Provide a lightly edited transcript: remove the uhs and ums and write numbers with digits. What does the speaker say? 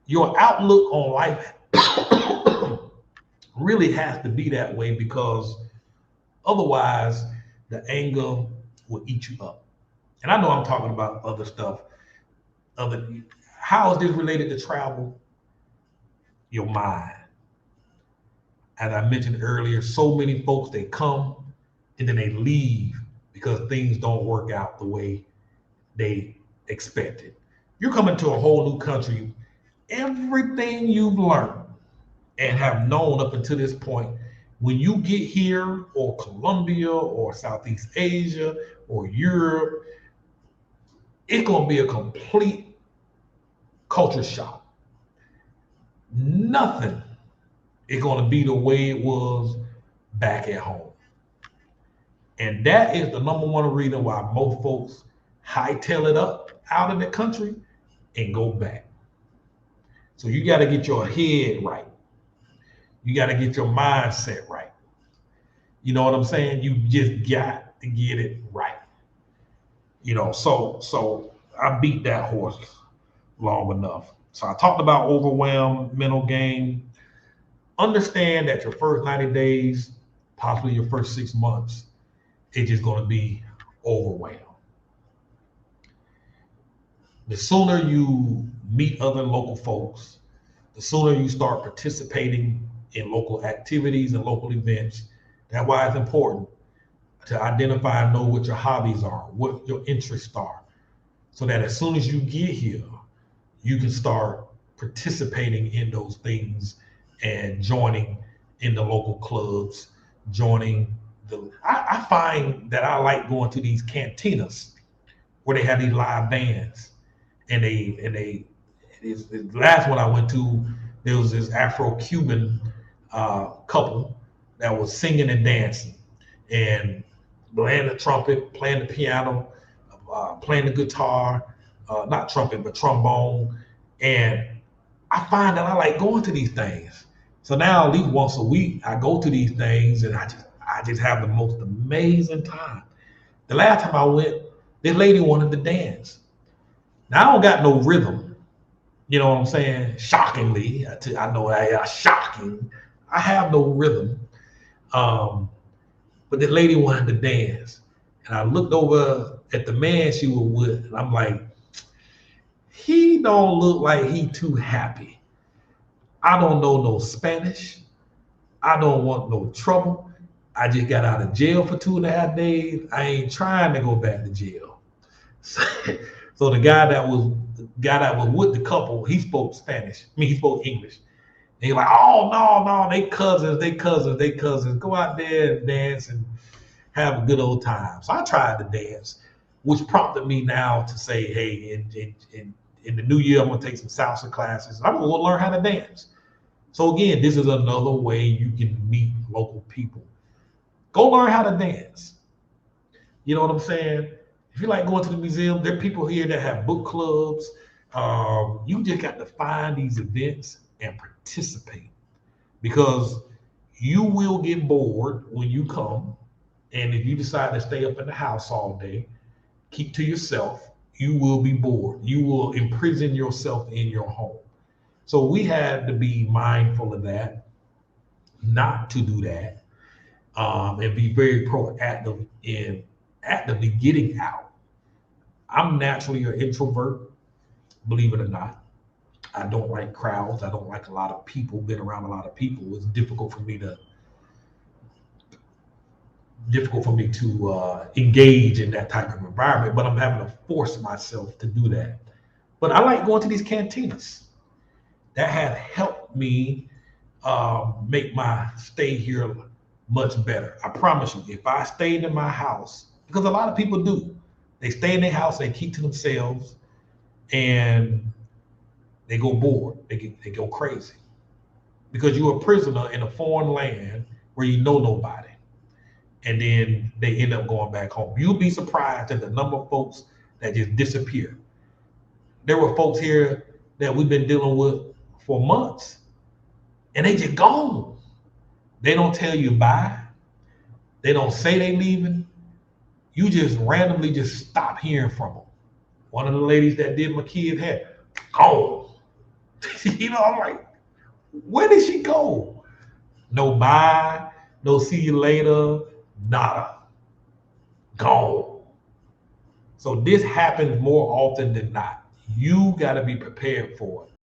your outlook on life really has to be that way, because otherwise the anger will eat you up. And I know I'm talking about other stuff. Other, how is this related to travel? Your mind. As I mentioned earlier, so many folks, they come and then they leave because things don't work out the way they expected. You're coming to a whole new country. Everything you've learned and have known up until this point, when you get here, or Colombia, or Southeast Asia, or Europe, it's going to be a complete culture shock. Nothing is going to be the way it was back at home. And that is the number one reason why most folks hightail it up out of the country and go back. So you got to get your head right. You got to get your mindset right. You know what I'm saying? You just got to get it right. So I beat that horse long enough. So I talked about overwhelm, mental game. Understand that your first 90 days, possibly your first 6 months, it's just going to be overwhelmed. The sooner you meet other local folks, the sooner you start participating in local activities and local events. That's why it's important to identify and know what your hobbies are, what your interests are, so that as soon as you get here, you can start participating in those things and joining in the local clubs, joining I find that I like going to these cantinas where they have these live bands, and the last one I went to, there was this Afro-Cuban couple that was singing and dancing and playing the trumpet, playing the piano, playing the guitar, not trumpet, but trombone. And I find that I like going to these things. So now at least once a week, I go to these things, and I just have the most amazing time. The last time I went, this lady wanted to dance. Now I don't got no rhythm. You know what I'm saying? Shockingly, I know that's shocking. I have no rhythm. But the lady wanted to dance. And I looked over at the man she was with, and I'm like, he don't look like he too happy. I don't know no Spanish. I don't want no trouble. I just got out of jail for 2.5 days. I ain't trying to go back to jail. So the guy that was with the couple, he spoke Spanish. I mean, he spoke English. And he's like, oh no, they cousins. Go out there and dance and have a good old time. So I tried to dance, which prompted me now to say, hey, in the new year, I'm gonna take some salsa classes. I'm gonna learn how to dance. So again, this is another way you can meet local people. Go learn how to dance. You know what I'm saying? If you like going to the museum, there are people here that have book clubs. You just got to find these events and participate, because you will get bored when you come. And if you decide to stay up in the house all day, keep to yourself, you will be bored. You will imprison yourself in your home. So we had to be mindful of that, not to do that, and be very proactive in actively getting out. I'm naturally an introvert, believe it or not. I don't like crowds. I don't like a lot of people, being around a lot of people. It's difficult for me to engage in that type of environment, but I'm having to force myself to do that. But I like going to these cantinas. That has helped me make my stay here much better. I promise you, if I stayed in my house, because a lot of people do, they stay in their house, they keep to themselves, and they go bored, they go crazy, because you're a prisoner in a foreign land where you know nobody, and then they end up going back home. You'll be surprised at the number of folks that just disappear. There were folks here that we've been dealing with for months, and they just gone. They don't tell you bye. They don't say they leaving. You just randomly just stop hearing from them. One of the ladies that did my kids' hair, gone. You know, I'm like, where did she go? No bye, no see you later, nada. Gone. So this happens more often than not. You got to be prepared for it.